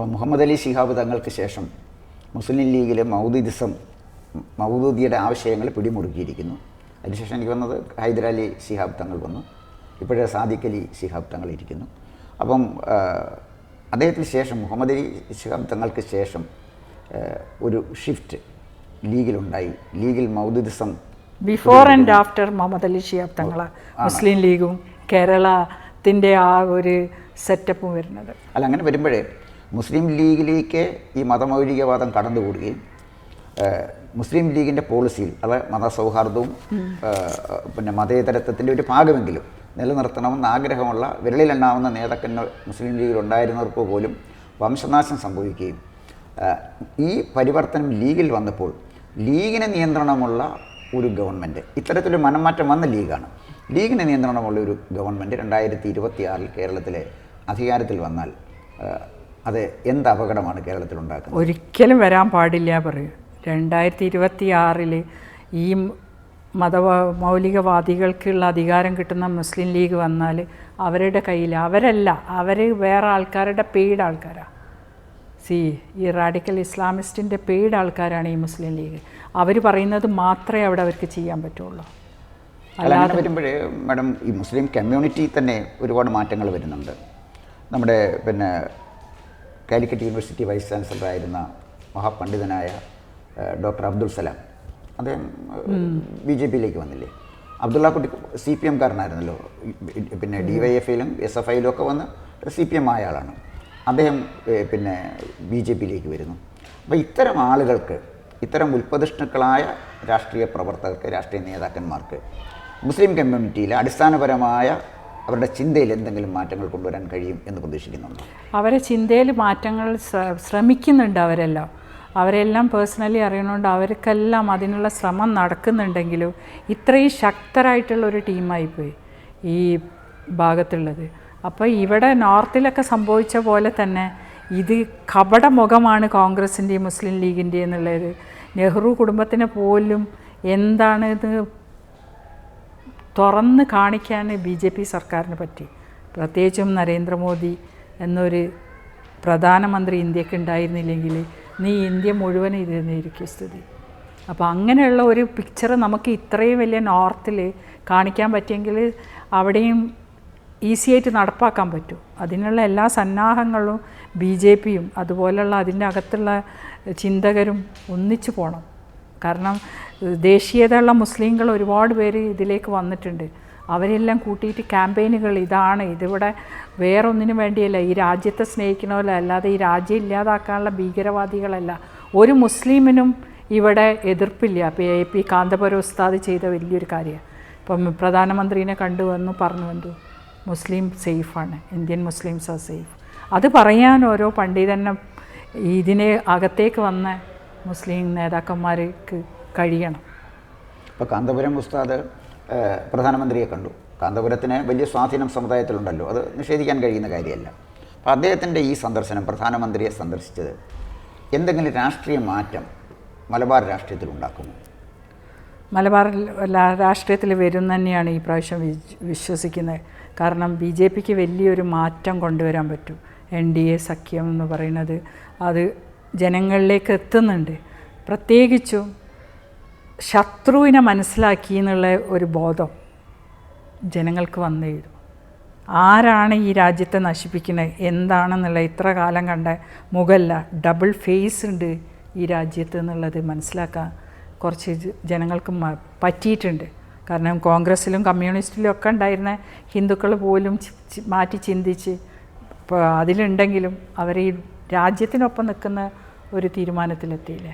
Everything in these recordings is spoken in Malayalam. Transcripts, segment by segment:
അപ്പോൾ മുഹമ്മദ് അലി ശിഹാബ് തങ്ങൾക്ക് ശേഷം മുസ്ലിം ലീഗിലെ മൗദൂദിയുടെ ആശയങ്ങൾ പിടിമുറുക്കിയിരിക്കുന്നു. അതിനുശേഷം എനിക്ക് വന്നത് ഹൈദരാലി ശിഹാബ് തങ്ങൾ വന്നു. ഇപ്പോഴേ സാദിഖ് അലി ശിഹാബ് തങ്ങൾ ഇരിക്കുന്നു. അപ്പം അദ്ദേഹത്തിന് ശേഷം മുഹമ്മദ് അലി ശിഹാബ് തങ്ങൾക്ക് ശേഷം ഒരു ഷിഫ്റ്റ് ലീഗിലുണ്ടായി. ലീഗിൽ മൗദൂദിസം before and after Muhammad Ali Shihab Thangal മുസ്ലിം ലീഗും കേരളത്തിൻ്റെ ആ ഒരു സെറ്റപ്പും വരുന്നത്. അല്ല, അങ്ങനെ വരുമ്പോഴേ മുസ്ലിം ലീഗിലേക്ക് ഈ മതമൗലികവാദം കടന്നുകൂടുകയും മുസ്ലിം ലീഗിൻ്റെ പോളിസിയിൽ അത് മതസൗഹാർദ്ദവും പിന്നെ മതേതരത്വത്തിൻ്റെ ഒരു ഭാഗമെങ്കിലും നിലനിർത്തണമെന്ന് ആഗ്രഹമുള്ള വിരലിലെണ്ണാവുന്ന നേതാക്കന്മാർ മുസ്ലിം ലീഗിലുണ്ടായിരുന്നവർക്ക് പോലും വംശനാശം സംഭവിക്കുകയും ഈ പരിവർത്തനം ലീഗിൽ വന്നപ്പോൾ ലീഗിന് നിയന്ത്രണമുള്ള ഒരു ഗവൺമെൻറ്, ഇത്തരത്തിലൊരു മനംമാറ്റം വന്ന ലീഗാണ്. ലീഗിന് നിയന്ത്രണമുള്ള ഒരു ഗവൺമെൻറ് 2026 കേരളത്തിലെ അധികാരത്തിൽ വന്നാൽ അത് എന്ത് അപകടമാണ് കേരളത്തിൽ ഉണ്ടാക്കുന്നത്? ഒരിക്കലും വരാൻ പാടില്ല പറയും. 2026 ഈ മൗലികവാദികൾക്കുള്ള അധികാരം കിട്ടുന്ന മുസ്ലിം ലീഗ് വന്നാൽ അവരുടെ കയ്യിൽ അവർ വേറെ ആൾക്കാരുടെ പെയ്ഡ് ആൾക്കാരാണ്. ഈ റാഡിക്കൽ ഇസ്ലാമിസ്റ്റിൻ്റെ പെയ്ഡ് ആൾക്കാരാണ് ഈ മുസ്ലിം ലീഗ്. അവർ പറയുന്നത് മാത്രമേ അവിടെ അവർക്ക് ചെയ്യാൻ പറ്റുള്ളൂ. അല്ലാതെ വരുമ്പോഴേ മാഡം ഈ മുസ്ലിം കമ്മ്യൂണിറ്റി തന്നെ ഒരുപാട് മാറ്റങ്ങൾ വരുന്നുണ്ട്. നമ്മുടെ പിന്നെ കാലിക്കറ്റ് യൂണിവേഴ്സിറ്റി വൈസ് ചാൻസലറായിരുന്ന മഹാപണ്ഡിതനായ ഡോക്ടർ അബ്ദുൽ സലാം, അദ്ദേഹം BJP-യിലേക്ക് വന്നില്ലേ? അബ്ദുള്ള കുട്ടി CPM കാരനായിരുന്നല്ലോ. പിന്നെ DYFIയിലും SFIയിലും ഒക്കെ വന്ന് CPM ആയ ആളാണ്. അദ്ദേഹം പിന്നെ BJP-യിലേക്ക് വരുന്നു. അപ്പോൾ ഇത്തരം ആളുകൾക്ക്, ഇത്തരം ഉൽപ്പതിഷ്ണുക്കളായ രാഷ്ട്രീയ പ്രവർത്തകർക്ക്, രാഷ്ട്രീയ നേതാക്കന്മാർക്ക് മുസ്ലിം കമ്മ്യൂണിറ്റിയിൽ അടിസ്ഥാനപരമായ അവരുടെ ചിന്തയിൽ എന്തെങ്കിലും മാറ്റങ്ങൾ കൊണ്ടുവരാൻ കഴിയും എന്ന് പ്രതീക്ഷിക്കുന്നുണ്ട്? അവരെ ചിന്തയിൽ മാറ്റങ്ങൾ ശ്രമിക്കുന്നുണ്ട്. അവരെല്ലാം പേഴ്സണലി അറിയണോണ്ട് അവർക്കെല്ലാം അതിനുള്ള ശ്രമം നടക്കുന്നുണ്ടെങ്കിലും ഇത്രയും ശക്തരായിട്ടുള്ളൊരു ടീമായിപ്പോയി ഈ ഭാഗത്തുള്ളത്. അപ്പോൾ ഇവിടെ നോർത്തിലൊക്കെ സംഭവിച്ച പോലെ തന്നെ ഇത് കപടമുഖമാണ് കോൺഗ്രസിൻ്റെയും മുസ്ലിം ലീഗിൻ്റെയും എന്നുള്ളത്. നെഹ്റു കുടുംബത്തിനെ പോലും എന്താണിത് തുറന്ന് കാണിക്കാൻ BJP സർക്കാരിന് പറ്റി. പ്രത്യേകിച്ചും നരേന്ദ്രമോദി എന്നൊരു പ്രധാനമന്ത്രി ഇന്ത്യക്ക് ഉണ്ടായിരുന്നില്ലെങ്കിൽ ഇന്ത്യ മുഴുവൻ ഇരുന്നിരിക്കും സ്ഥിതി. അപ്പോൾ അങ്ങനെയുള്ള ഒരു പിക്ചർ നമുക്ക് ഇത്രയും വലിയ നോർത്തിൽ കാണിക്കാൻ പറ്റിയെങ്കിൽ അവിടെയും ഈസിയായിട്ട് നടപ്പാക്കാൻ പറ്റും. അതിനുള്ള എല്ലാ സന്നാഹങ്ങളും BJP-യും അതുപോലുള്ള അതിൻ്റെ അകത്തുള്ള ചിന്തകരും ഒന്നിച്ചു പോകണം. കാരണം ദേശീയതയുള്ള മുസ്ലിങ്ങൾ ഒരുപാട് പേര് ഇതിലേക്ക് വന്നിട്ടുണ്ട്. അവരെല്ലാം കൂട്ടിയിട്ട് ക്യാമ്പയിനുകൾ ഇതിവിടെ വേറൊന്നിനു വേണ്ടിയല്ല, ഈ രാജ്യത്തെ സ്നേഹിക്കണമല്ലോ, അല്ലാതെ ഈ രാജ്യം ഇല്ലാതാക്കാനുള്ള ഭീകരവാദികളല്ല. ഒരു മുസ്ലിമിനും ഇവിടെ എതിർപ്പില്ല. അപ്പോൾ AP കാന്തപുര ഉസ്താദ് ചെയ്ത വലിയൊരു കാര്യമാണ്. ഇപ്പം പ്രധാനമന്ത്രിനെ കണ്ടുവന്നു പറഞ്ഞു മുസ്ലിം സേഫാണ്, ഇന്ത്യൻ മുസ്ലിംസ് ആർ സേഫ്. അത് പറയാൻ ഓരോ പണ്ഡിതനും ഇതിനെ അകത്തേക്ക് വന്ന മുസ്ലിം നേതാക്കന്മാർക്ക് കഴിയണം. ഇപ്പോൾ കാന്തപുരം ഉസ്താദ് പ്രധാനമന്ത്രിയെ കണ്ടു. കാന്തപുരത്തിന് വലിയ സ്വാധീനം സമുദായത്തിലുണ്ടല്ലോ, അത് നിഷേധിക്കാൻ കഴിയുന്ന കാര്യമല്ല. അപ്പോൾ അദ്ദേഹത്തിൻ്റെ ഈ സന്ദർശനം, പ്രധാനമന്ത്രിയെ സന്ദർശിച്ചത് എന്തെങ്കിലും രാഷ്ട്രീയ മാറ്റം മലബാർ രാഷ്ട്രീയത്തിൽ ഉണ്ടാക്കുമോ? മലബാർ രാഷ്ട്രീയത്തിൽ വരും തന്നെയാണ് ഈ പ്രാവശ്യം വിശ്വസിക്കുന്നത്. കാരണം BJP-ക്ക് വലിയൊരു മാറ്റം കൊണ്ടുവരാൻ പറ്റും. NDA സഖ്യം എന്ന് പറയുന്നത് അത് ജനങ്ങളിലേക്ക് എത്തുന്നുണ്ട്. പ്രത്യേകിച്ചും ശത്രുവിനെ മനസ്സിലാക്കി എന്നുള്ള ഒരു ബോധം ജനങ്ങൾക്ക് വന്നേരും. ആരാണ് ഈ രാജ്യത്തെ നശിപ്പിക്കുന്നത് എന്താണെന്നുള്ള ഇത്ര കാലം കണ്ട മുഖല്ല, ഡബിൾ ഫേസ് ഉണ്ട് ഈ രാജ്യത്ത് എന്നുള്ളത് മനസ്സിലാക്കാൻ കുറച്ച് ജനങ്ങൾക്ക് പറ്റിയിട്ടുണ്ട്. കാരണം കോൺഗ്രസ്സിലും കമ്മ്യൂണിസ്റ്റിലും ഒക്കെ ഉണ്ടായിരുന്ന ഹിന്ദുക്കൾ പോലും മാറ്റി ചിന്തിച്ച് ഇപ്പോൾ അതിലുണ്ടെങ്കിലും അവർ ഈ രാജ്യത്തിനൊപ്പം നിൽക്കുന്ന ഒരു തീരുമാനത്തിലെത്തിയില്ലേ?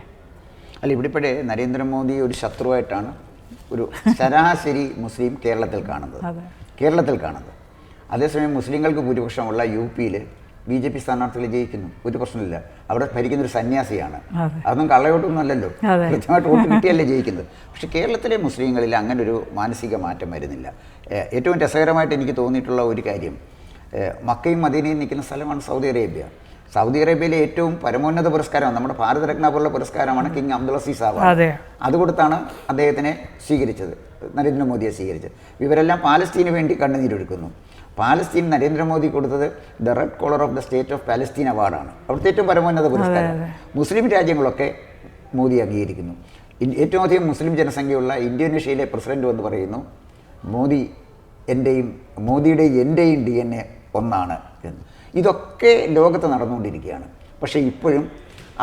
അല്ല, ഇവിടെപ്പോഴേ നരേന്ദ്രമോദി ഒരു ശത്രുവായിട്ടാണ് ഒരു ശരാശരി മുസ്ലിം കേരളത്തിൽ കാണുന്നത്. അതേസമയം മുസ്ലിങ്ങൾക്ക് ഭൂരിപക്ഷമുള്ള UP-യിൽ BJP സ്ഥാനാർത്ഥികൾ ജയിക്കുന്നു, ഒരു പ്രശ്നമില്ല. അവിടെ ഭരിക്കുന്നൊരു സന്യാസിയാണ്, അതൊന്നും കള്ളയോട്ടൊന്നും അല്ലല്ലോ, കൃത്യമായിട്ട് വോട്ട് കിട്ടിയല്ലേ ജയിക്കുന്നത്. പക്ഷേ കേരളത്തിലെ മുസ്ലിങ്ങളിൽ അങ്ങനെ ഒരു മാനസിക മാറ്റം വരുന്നില്ല. ഏറ്റവും രസകരമായിട്ട് എനിക്ക് തോന്നിയിട്ടുള്ള ഒരു കാര്യം, മക്കയും മദീനയും നിൽക്കുന്ന സ്ഥലമാണ് സൗദി അറേബ്യ. സൗദി അറേബ്യയിലെ ഏറ്റവും പരമോന്നത പുരസ്കാരമാണ്, നമ്മുടെ ഭാരതരത്ന പോലുള്ള പുരസ്കാരമാണ് കിങ് അബ്ദുൽ അസീസ് അവാർഡ്. അതുകൊടുത്താണ് അദ്ദേഹത്തിനെ സ്വീകരിച്ചത്, നരേന്ദ്രമോദിയെ സ്വീകരിച്ചത്. ഇവരെല്ലാം പാലസ്തീന് വേണ്ടി കണ്ണുനീരൊഴുക്കുന്നു. പാലസ്തീൻ നരേന്ദ്രമോദി കൊടുത്തത് the red collar of the state of Palestine അവാർഡാണ്. അവിടുത്തെ ഏറ്റവും പരമോന്നത പുരസ്കാരം. മുസ്ലിം രാജ്യങ്ങളൊക്കെ മോദി അംഗീകരിക്കുന്നു. ഏറ്റവും അധികം മുസ്ലിം ജനസംഖ്യയുള്ള ഇന്തോനേഷ്യയിലെ പ്രസിഡന്റ് വന്ന് പറയുന്നു മോദിയുടെയും എൻ്റെയും DNA ഒന്നാണ് എന്ന്. ഇതൊക്കെ ലോകത്ത് നടന്നുകൊണ്ടിരിക്കുകയാണ്. പക്ഷേ ഇപ്പോഴും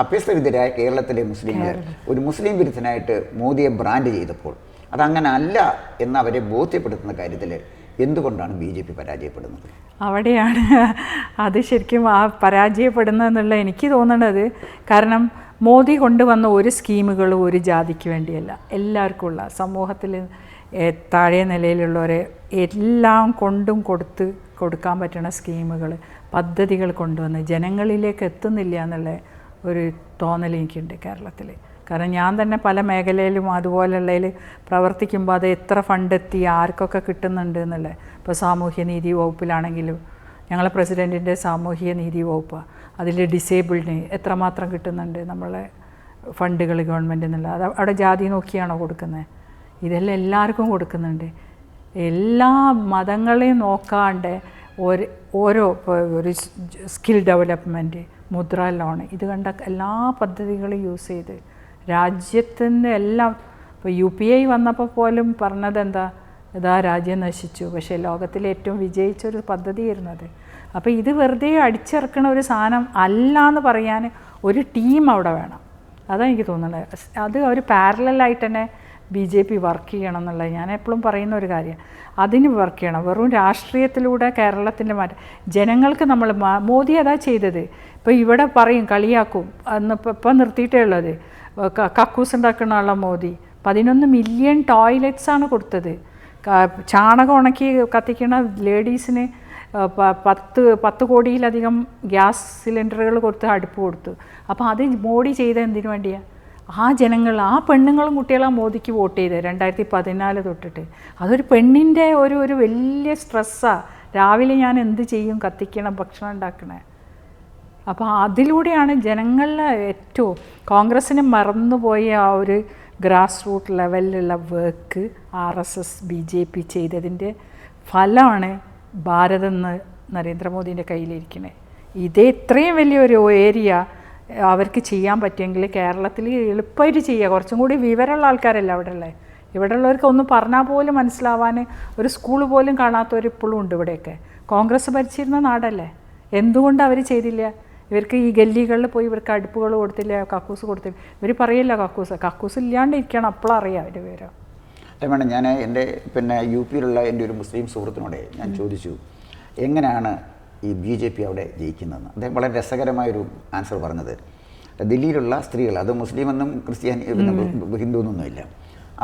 അഭ്യസ്തവിദ്യരായ കേരളത്തിലെ മുസ്ലിംകൾ ഒരു മുസ്ലിം വിരുദ്ധനായിട്ട് മോദിയെ ബ്രാൻഡ് ചെയ്തപ്പോൾ അതങ്ങനെ അല്ല എന്ന് അവരെ ബോധ്യപ്പെടുത്തുന്ന കാര്യത്തിൽ എന്തുകൊണ്ടാണ് BJP പരാജയപ്പെടുന്നത്? അവിടെയാണ് അത് ശരിക്കും പരാജയപ്പെടുന്നതെന്നുള്ള എനിക്ക് തോന്നുന്നത്. കാരണം മോദി കൊണ്ടുവന്ന ഒരു സ്കീമുകളും ഒരു ജാതിക്ക് വേണ്ടിയല്ല, എല്ലാവർക്കും ഉള്ള സമൂഹത്തിൽ താഴെ നിലയിലുള്ളവരെ എല്ലാം കൊടുക്കാൻ പറ്റുന്ന സ്കീമുകൾ, പദ്ധതികൾ കൊണ്ടുവന്ന് ജനങ്ങളിലേക്ക് എത്തുന്നില്ല എന്നുള്ള ഒരു തോന്നൽ എനിക്കുണ്ട് കേരളത്തിൽ. കാരണം ഞാൻ തന്നെ പല മേഖലയിലും അതുപോലുള്ളതിൽ പ്രവർത്തിക്കുമ്പോൾ അത് എത്ര ഫണ്ട് എത്തി, ആർക്കൊക്കെ കിട്ടുന്നുണ്ട് എന്നുള്ളത്. ഇപ്പോൾ സാമൂഹ്യനീതി വകുപ്പിലാണെങ്കിലും ഞങ്ങളെ പ്രസിഡൻറ്റിൻ്റെ സാമൂഹ്യനീതി വകുപ്പ്, അതിൽ ഡിസേബിൾഡിന് എത്രമാത്രം കിട്ടുന്നുണ്ട് നമ്മളെ ഫണ്ടുകൾ ഗവൺമെൻറ് എന്നുള്ള. അത് അവിടെ ജാതി നോക്കിയാണോ കൊടുക്കുന്നത്? ഇതെല്ലാം എല്ലാവർക്കും കൊടുക്കുന്നുണ്ട്. എല്ലാ മതങ്ങളെയും നോക്കാണ്ട് ഓരോ ഒരു സ്കിൽ ഡെവലപ്മെൻറ്റ്, മുദ്ര ലോൺ, ഇത് കണ്ട എല്ലാ പദ്ധതികളും യൂസ് ചെയ്ത് രാജ്യത്തിൻ്റെ എല്ലാം. ഇപ്പോൾ UPI വന്നപ്പോൾ പോലും പറഞ്ഞത് എന്താ, ഇതാ രാജ്യം നശിച്ചു. പക്ഷേ ലോകത്തിലെ ഏറ്റവും വിജയിച്ചൊരു പദ്ധതിയായിരുന്നു അത്. അപ്പോൾ ഇത് വെറുതെ അടിച്ചിറക്കണ ഒരു സാധനം അല്ല എന്ന് പറയാൻ ഒരു ടീം അവിടെ വേണം. അതാണ് എനിക്ക് തോന്നുന്നത്. അത് ഒരു പാരലായിട്ട് തന്നെ BJP വർക്ക് ചെയ്യണം എന്നുള്ളത് ഞാൻ എപ്പോഴും പറയുന്ന ഒരു കാര്യം. അതിന് വർക്ക് ചെയ്യണം. വെറും രാഷ്ട്രീയത്തിലൂടെ കേരളത്തിൻ്റെ ജനങ്ങൾക്ക് നമ്മൾ മോദി അതാ ചെയ്തത്. ഇപ്പോൾ ഇവിടെ പറയും, കളിയാക്കും, അന്ന് ഇപ്പം നിർത്തിയിട്ടേ ഉള്ളത്. കക്കൂസ് ഉണ്ടാക്കുന്ന ആളാണ് മോദി. 11 മില്യൺ ടോയ്ലറ്റ്സാണ് കൊടുത്തത്. ചാണകം ഉണക്കി കത്തിക്കുന്ന ലേഡീസിന് 10 കോടിയിലധികം ഗ്യാസ് സിലിണ്ടറുകൾ കൊടുത്ത് അടുപ്പ് കൊടുത്തു. അപ്പോൾ അത് മോഡി ചെയ്ത എന്തിനു വേണ്ടിയാണ്? ആ ജനങ്ങൾ, ആ പെണ്ണുങ്ങളും കുട്ടികളും മോദിക്ക് വോട്ട് ചെയ്തത് 2014 തൊട്ടിട്ട്. അതൊരു പെണ്ണിൻ്റെ ഒരു വലിയ സ്ട്രെസ്സാണ്. രാവിലെ ഞാൻ എന്ത് ചെയ്യും, കത്തിക്കണം, ഭക്ഷണം ഉണ്ടാക്കണേ. അപ്പോൾ അതിലൂടെയാണ് ജനങ്ങളിലെ ഏറ്റവും കോൺഗ്രസ്സിന് മറന്നുപോയ ആ ഒരു ഗ്രാസ് റൂട്ട് ലെവലിലുള്ള വർക്ക് RSS BJP ചെയ്തതിൻ്റെ ഫലമാണ് ഭാരതം നരേന്ദ്രമോദീൻ്റെ കയ്യിലിരിക്കുന്നത്. ഇതേ ഇത്രയും വലിയൊരു ഏരിയ അവർക്ക് ചെയ്യാൻ പറ്റുമെങ്കിൽ കേരളത്തിൽ എളുപ്പമായിട്ട് ചെയ്യുക. കുറച്ചും കൂടി വിവരമുള്ള ആൾക്കാരല്ല അവിടെ ഉള്ളത്. ഇവിടെ ഉള്ളവർക്ക് ഒന്നും പറഞ്ഞാൽ പോലും മനസ്സിലാവാൻ ഒരു സ്കൂൾ പോലും കാണാത്തവർ ഇപ്പോഴും ഉണ്ട് ഇവിടെയൊക്കെ. കോൺഗ്രസ് ഭരിച്ചിരുന്ന നാടല്ലേ, എന്തുകൊണ്ട് അവർ ചെയ്തില്ല? ഇവർക്ക് ഈ ഗല്ലികളിൽ പോയി ഇവർക്ക് അടുപ്പുകൾ കൊടുത്തില്ല, കക്കൂസ് കൊടുത്തില്ല. ഇവർ പറയില്ല കക്കൂസ് ഇല്ലാണ്ട് ഇരിക്കണം, അപ്പോഴും അറിയാം അവരുടെ വിവരം. അല്ല വേണം, ഞാൻ എൻ്റെ UPയിലുള്ള എൻ്റെ ഒരു മുസ്ലിം സുഹൃത്തിനോട് ഞാൻ ചോദിച്ചു എങ്ങനെയാണ് ഈ BJP അവിടെ ജയിക്കുന്നതെന്ന്. അദ്ദേഹം വളരെ രസകരമായൊരു ആൻസർ പറഞ്ഞത്, ദില്ലിയിലുള്ള സ്ത്രീകൾ, അത് മുസ്ലിമെന്നും ക്രിസ്ത്യാനി ഹിന്ദു എന്നൊന്നുമില്ല,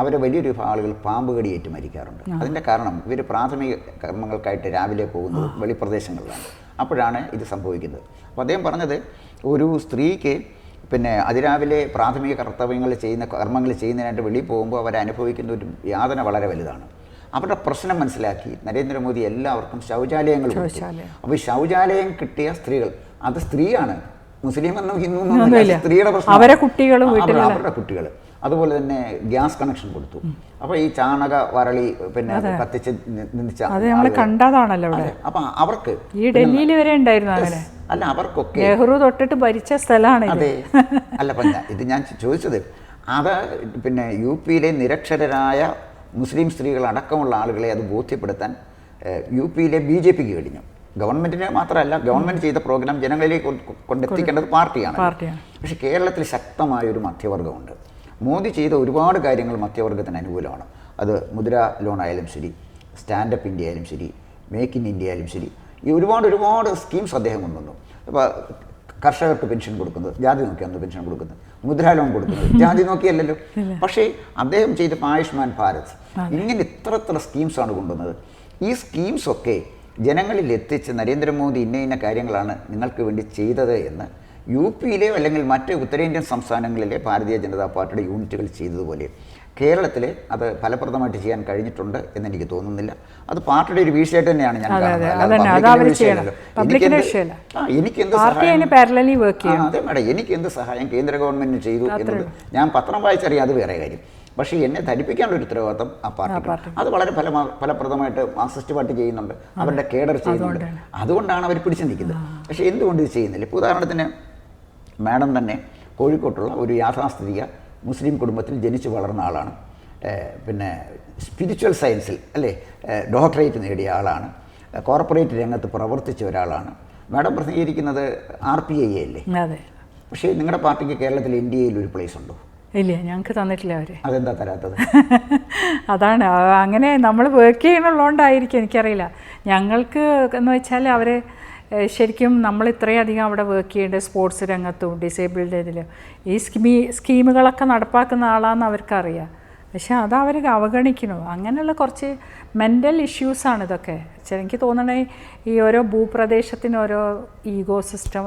അവരെ വലിയൊരു വിഭാഗം ആളുകൾ പാമ്പ് കടിയേറ്റ് മരിക്കാറുണ്ട്. അതിൻ്റെ കാരണം ഇവർ പ്രാഥമിക കർമ്മങ്ങൾക്കായിട്ട് രാവിലെ പോകുന്നത് വെളിപ്രദേശങ്ങളിലാണ്. അപ്പോഴാണ് ഇത് സംഭവിക്കുന്നത്. അപ്പോൾ അദ്ദേഹം പറഞ്ഞത്, ഒരു സ്ത്രീക്ക് അതിരാവിലെ പ്രാഥമിക കർമ്മങ്ങൾ ചെയ്യുന്നതിനായിട്ട് വെളിയിൽ പോകുമ്പോൾ അവരനുഭവിക്കുന്ന ഒരു യാതന വളരെ വലുതാണ്. അവരുടെ പ്രശ്നം മനസ്സിലാക്കി നരേന്ദ്രമോദി എല്ലാവർക്കും ശൗചാലയങ്ങൾ കൊടുത്തു. അപ്പോൾ ഈ ശൗചാലയം കിട്ടിയ സ്ത്രീകൾ, അത് സ്ത്രീയാണ്, മുസ്ലിം എന്നും ഹിന്ദു എന്നും സ്ത്രീയുടെ പ്രശ്നം, അവരുടെ കുട്ടികൾ. അതുപോലെ തന്നെ ഗ്യാസ് കണക്ഷൻ കൊടുത്തു. അപ്പോൾ ഈ ചാണക വരളി കത്തിച്ച് നിന്നിച്ച അപ്പം അവർക്ക് ഈ ഡൽഹിയിൽ വരെ ഉണ്ടായിരുന്നു അങ്ങനെ. അല്ല, അവർക്കൊക്കെ നെഹ്റു തൊട്ടിട്ട് ഭരിച്ച സ്ഥലമാണ്. അതെ, അല്ല ഇത് ഞാൻ ചോദിച്ചത്, അത് UPയിലെ നിരക്ഷരരായ മുസ്ലിം സ്ത്രീകൾ അടക്കമുള്ള ആളുകളെ അത് ബോധ്യപ്പെടുത്താൻ UPയിലെ BJPക്ക് കഴിഞ്ഞു. ഗവൺമെൻറ്റിന് മാത്രമല്ല, ഗവൺമെൻറ് ചെയ്ത പ്രോഗ്രാം ജനങ്ങളിലേക്ക് കൊണ്ടെത്തിക്കേണ്ടത് പാർട്ടിയാണ്. പക്ഷേ കേരളത്തിൽ ശക്തമായൊരു മധ്യവർഗമുണ്ട്. മോദി ചെയ്ത ഒരുപാട് കാര്യങ്ങൾ മധ്യവർഗത്തിന് അനുകൂലമാണ്. അത് മുദ്ര ലോൺ ആയാലും ശരി, സ്റ്റാൻഡപ്പ് ഇന്ത്യ ആയാലും ശരി, മേക്ക് ഇൻ ഇന്ത്യ ആയാലും ശരി, ഈ ഒരുപാട് സ്കീംസ് അദ്ദേഹം കൊണ്ടുവന്നു. അപ്പോൾ കർഷകർക്ക് പെൻഷൻ കൊടുക്കുന്നത് ജാതി നോക്കിയാണ് പെൻഷൻ കൊടുക്കുന്നത്, മുദ്രാ ലോൺ കൊടുക്കുന്നത് ജാതി നോക്കിയല്ലല്ലോ. പക്ഷേ അദ്ദേഹം ചെയ്ത ആയുഷ്മാൻ ഭാരത്, ഇങ്ങനെ ഇത്ര സ്കീംസാണ് കൊണ്ടുവന്നത്. ഈ സ്കീംസൊക്കെ ജനങ്ങളിൽ എത്തിച്ച് നരേന്ദ്രമോദി ഇന്ന കാര്യങ്ങളാണ് നിങ്ങൾക്ക് വേണ്ടി ചെയ്തത് എന്ന് UPയിലെ അല്ലെങ്കിൽ മറ്റ് ഉത്തരേന്ത്യൻ സംസ്ഥാനങ്ങളിലെ ഭാരതീയ ജനതാ പാർട്ടിയുടെ യൂണിറ്റുകൾ ചെയ്തതുപോലെ കേരളത്തിൽ അത് ഫലപ്രദമായിട്ട് ചെയ്യാൻ കഴിഞ്ഞിട്ടുണ്ട് എന്നെനിക്ക് തോന്നുന്നില്ല. അത് പാർട്ടിയുടെ ഒരു വീഴ്ചയായിട്ട് തന്നെയാണ് ഞാൻ കാണുന്നത്. അതെ മേഡം, എനിക്ക് എന്ത് സഹായം കേന്ദ്ര ഗവൺമെൻറ്റിന് ചെയ്തു എന്നത് ഞാൻ പത്രം വായിച്ചറിയാം, അത് വേറെ കാര്യം. പക്ഷേ എന്നെ ധരിപ്പിക്കാനുള്ള ഒരു ഉത്തരവാദിത്വം ആ പാർട്ടി അത് വളരെ ഫലപ്രദമായിട്ട് മാർക്സിസ്റ്റ് പാർട്ടി ചെയ്യുന്നുണ്ട്, അവരുടെ കേഡർ ചെയ്യുന്നുണ്ട്. അതുകൊണ്ടാണ് അവർ പിടിച്ചു നിൽക്കുന്നത്. പക്ഷേ എന്തുകൊണ്ട് ഇത് ചെയ്യുന്നില്ല? ഇപ്പോൾ ഉദാഹരണത്തിന് മാഡം തന്നെ കോഴിക്കോട്ടുള്ള ഒരു യാഥാസ്ഥിതിക മുസ്ലിം കുടുംബത്തിൽ ജനിച്ചു വളർന്ന ആളാണ്. പിന്നെ സ്പിരിച്വൽ സയൻസിൽ അല്ലേ ഡോക്ടറേറ്റ് നേടിയ ആളാണ്. കോർപ്പറേറ്റ് രംഗത്ത് പ്രവർത്തിച്ച ഒരാളാണ്. മാഡം പ്രതികരിക്കുന്നത് RPI അല്ലേ? അതെ. പക്ഷേ നിങ്ങളുടെ പാർട്ടിക്ക് കേരളത്തിൽ NDAയിൽ ഒരു പ്ലേസ് ഉണ്ടോ? ഇല്ല, ഞങ്ങൾക്ക് തന്നിട്ടില്ല അവർ. അതെന്താ തരാത്തത്? അതാണ് അങ്ങനെ നമ്മൾ വർക്ക് ചെയ്യണുള്ളതുകൊണ്ടായിരിക്കും, എനിക്കറിയില്ല. ഞങ്ങൾക്ക് എന്ന് വെച്ചാൽ അവർ ശരിക്കും നമ്മൾ ഇത്രയധികം അവിടെ വർക്ക് ചെയ്യേണ്ടത് സ്പോർട്സ് രംഗത്തും ഡിസേബിൾഡ് ഇതിലും ഈ സ്കീമുകളൊക്കെ നടപ്പാക്കുന്ന ആളാണെന്ന് അവർക്കറിയാം. പക്ഷെ അത് അവർ അവഗണിക്കണു. അങ്ങനെയുള്ള കുറച്ച് മെൻ്റൽ ഇഷ്യൂസാണ് ഇതൊക്കെ. എനിക്ക് തോന്നണേ ഈ ഓരോ ഭൂപ്രദേശത്തിന് ഓരോ ഈഗോ സിസ്റ്റം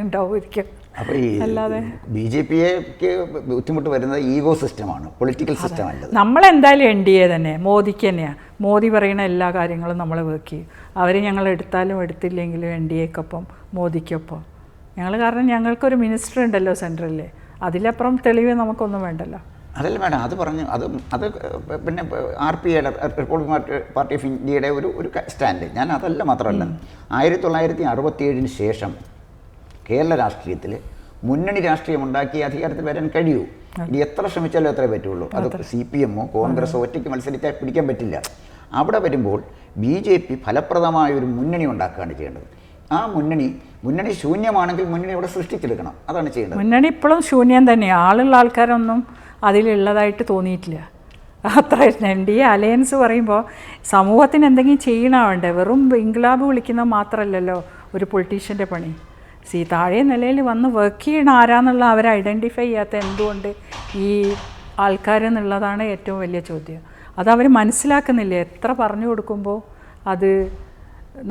ഉണ്ടാവുമായിരിക്കും. അപ്പോൾ ഈ അല്ലാതെ BJPക്ക് ബുദ്ധിമുട്ട് വരുന്നത് ഈഗോ സിസ്റ്റമാണ്, പൊളിറ്റിക്കൽ സിസ്റ്റം അല്ല. നമ്മളെന്തായാലും NDA തന്നെ, മോദിക്ക് തന്നെയാണ്. മോദി പറയുന്ന എല്ലാ കാര്യങ്ങളും നമ്മൾ വർക്ക് ചെയ്യും. അവർ ഞങ്ങൾ എടുത്താലും എടുത്തില്ലെങ്കിലും NDAക്കൊപ്പം മോദിക്കൊപ്പം ഞങ്ങൾ. കാരണം ഞങ്ങൾക്കൊരു മിനിസ്റ്റർ ഉണ്ടല്ലോ സെൻട്രലിൽ, അതിലപ്പുറം തെളിവ് നമുക്കൊന്നും വേണ്ടല്ലോ. അതല്ല മാഡം, അത് പറഞ്ഞു. അത് പിന്നെ RPIയുടെ റിപ്പബ്ലിക്കൻ പാർട്ടി ഓഫ് ഇന്ത്യയുടെ ഒരു സ്റ്റാൻഡ്. ഞാൻ അതല്ല മാത്രമല്ല, 1967 ശേഷം കേരള രാഷ്ട്രീയത്തിൽ മുന്നണി രാഷ്ട്രീയം ഉണ്ടാക്കി അധികാരത്തിൽ വരാൻ കഴിയൂ. ഇനി എത്ര ശ്രമിച്ചാലും അത്രേ പറ്റുള്ളൂ. അത് CPMോ കോൺഗ്രസോ ഒറ്റയ്ക്ക് മത്സരിച്ചാൽ പിടിക്കാൻ പറ്റില്ല. അവിടെ വരുമ്പോൾ BJP ഫലപ്രദമായ ഒരു മുന്നണി ഉണ്ടാക്കുകയാണ് ചെയ്യേണ്ടത്. ആ മുന്നണി ശൂന്യമാണെങ്കിൽ മുന്നണി അവിടെ സൃഷ്ടിച്ചെടുക്കണം. അതാണ് ചെയ്യേണ്ടത്. മുന്നണി ഇപ്പോഴും ശൂന്യം തന്നെയാണ്. ആളുള്ള ആൾക്കാരൊന്നും അതിലുള്ളതായിട്ട് തോന്നിയിട്ടില്ല. അത്ര NDA അലയൻസ് പറയുമ്പോൾ സമൂഹത്തിന് എന്തെങ്കിലും ചെയ്യണമുണ്ട്. വെറും ഇൻക്ലാബ് വിളിക്കുന്നത് മാത്രമല്ലല്ലോ ഒരു പൊളിറ്റീഷ്യൻ്റെ പണി. താഴെ നിലയിൽ വന്ന് വർക്ക് ചെയ്യണ ആരാന്നുള്ള അവരെ ഐഡൻറ്റിഫൈ ചെയ്യാത്ത എന്തുകൊണ്ട് ഈ ആൾക്കാരെന്നുള്ളതാണ് ഏറ്റവും വലിയ ചോദ്യം. അതവർ മനസ്സിലാക്കുന്നില്ല. എത്ര പറഞ്ഞു കൊടുക്കുമ്പോൾ അത്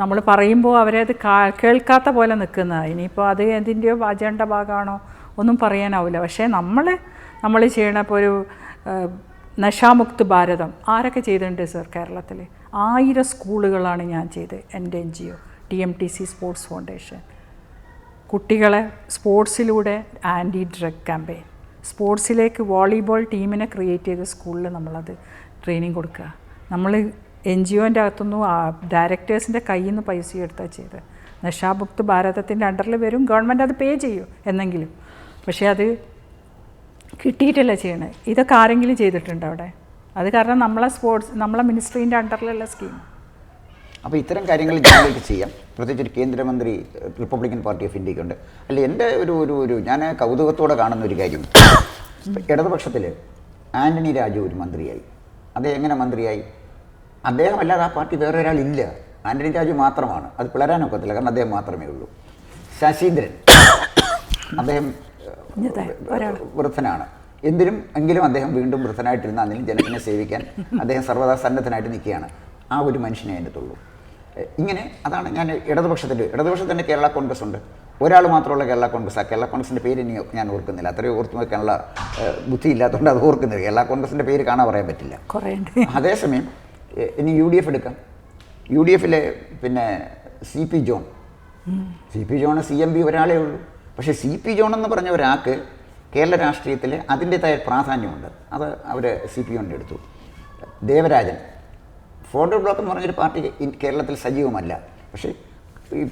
നമ്മൾ പറയുമ്പോൾ അവരത് കേൾക്കാത്ത പോലെ നിൽക്കുന്നതാണ്. ഇനിയിപ്പോൾ അത് എന്തിൻ്റെയോ അജണ്ട ഭാഗമാണോ ഒന്നും പറയാനാവില്ല. പക്ഷേ നമ്മൾ ചെയ്യണ ഇപ്പോൾ ഒരു നശാമുക്ത് ഭാരതം ആരൊക്കെ ചെയ്തിട്ടുണ്ട് സർ? കേരളത്തിൽ 1000 സ്കൂളുകളാണ് ഞാൻ ചെയ്തത്. എൻ്റെ NGO TMTC സ്പോർട്സ് ഫൗണ്ടേഷൻ. കുട്ടികളെ സ്പോർട്സിലൂടെ ആൻറ്റി ഡ്രഗ് ക്യാമ്പയിൻ, സ്പോർട്സിലേക്ക് വോളിബോൾ ടീമിനെ ക്രിയേറ്റ് ചെയ്ത സ്കൂളിൽ നമ്മളത് ട്രെയിനിങ് കൊടുക്കുക. നമ്മൾ NGOൻ്റെ അകത്തുനിന്ന് ഡയറക്ടേഴ്സിൻ്റെ കയ്യിൽ നിന്ന് പൈസ എടുത്താൽ ചെയ്ത്. നശാമുക്ത് ഭാരതത്തിൻ്റെ അണ്ടറിൽ വരും, ഗവൺമെൻറ് അത് പേ ചെയ്യും എന്നെങ്കിലും. പക്ഷേ അത് കിട്ടിയിട്ടല്ല ചെയ്യണേ. ഇതൊക്കെ ആരെങ്കിലും ചെയ്തിട്ടുണ്ട് അവിടെ? അത് കാരണം നമ്മളെ മിനിസ്ട്രീൻ്റെ അണ്ടറിലുള്ള സ്കീം. അപ്പോൾ ഇത്തരം കാര്യങ്ങൾ ജനങ്ങൾക്ക് ചെയ്യാം. പ്രത്യേകിച്ച് ഒരു കേന്ദ്രമന്ത്രി റിപ്പബ്ലിക്കൻ പാർട്ടി ഓഫ് ഇന്ത്യക്കുണ്ട്. അല്ല, എൻ്റെ ഒരു ഞാൻ കൗതുകത്തോടെ കാണുന്ന ഒരു കാര്യം, ഇടതുപക്ഷത്തിൽ ആൻ്റണി രാജു ഒരു മന്ത്രിയായി. അദ്ദേഹം എങ്ങനെ മന്ത്രിയായി? അദ്ദേഹം അല്ലാതെ ആ പാർട്ടി വേറെ ഒരാളില്ല. ആൻ്റണി രാജു മാത്രമാണ്. അത് പിളരാനൊക്കത്തില്ല, കാരണം അദ്ദേഹം മാത്രമേ ഉള്ളൂ. ശശീന്ദ്രൻ അദ്ദേഹം വൃദ്ധനാണ്. എങ്കിലും അദ്ദേഹം വീണ്ടും വൃദ്ധനായിട്ടിരുന്ന അതിലും ജനത്തിനെ സേവിക്കാൻ അദ്ദേഹം സർവ്വതാ സന്നദ്ധനായിട്ട് നിൽക്കുകയാണ്. ആ ഒരു മനുഷ്യനെ അതിനകത്തുള്ളൂ. ഇങ്ങനെ അതാണ് ഞാൻ ഇടതുപക്ഷത്തിൻ്റെ കേരള കോൺഗ്രസ് ഉണ്ട്. ഒരാൾ മാത്രമുള്ള കേരള കോൺഗ്രസ്. ആ കേരള കോൺഗ്രസിൻ്റെ പേര് ഇനി ഞാൻ ഓർക്കുന്നില്ല. അത്രയും ഓർത്ത് വെക്കാനുള്ള ബുദ്ധി ഇല്ലാത്തതുകൊണ്ട് അത് ഓർക്കുന്നില്ല. കേരള കോൺഗ്രസിൻ്റെ പേര് കാണാൻ പറയാൻ പറ്റില്ല. അതേസമയം ഇനി UDF എടുക്കാം. UDFിലെ പിന്നെ CP ജോൺ CMB ഒരാളേ ഉള്ളൂ. പക്ഷേ CP ജോൺ എന്ന് പറഞ്ഞ ഒരാൾക്ക് കേരള രാഷ്ട്രീയത്തിൽ അതിൻ്റെതായ പ്രാധാന്യമുണ്ട്. അത് അവർ CPM എടുത്തു. ദേവരാജൻ ഫോർവേഡ് ബ്ലോക്ക് എന്ന് പറഞ്ഞൊരു പാർട്ടി കേരളത്തിൽ സജീവമല്ല. പക്ഷേ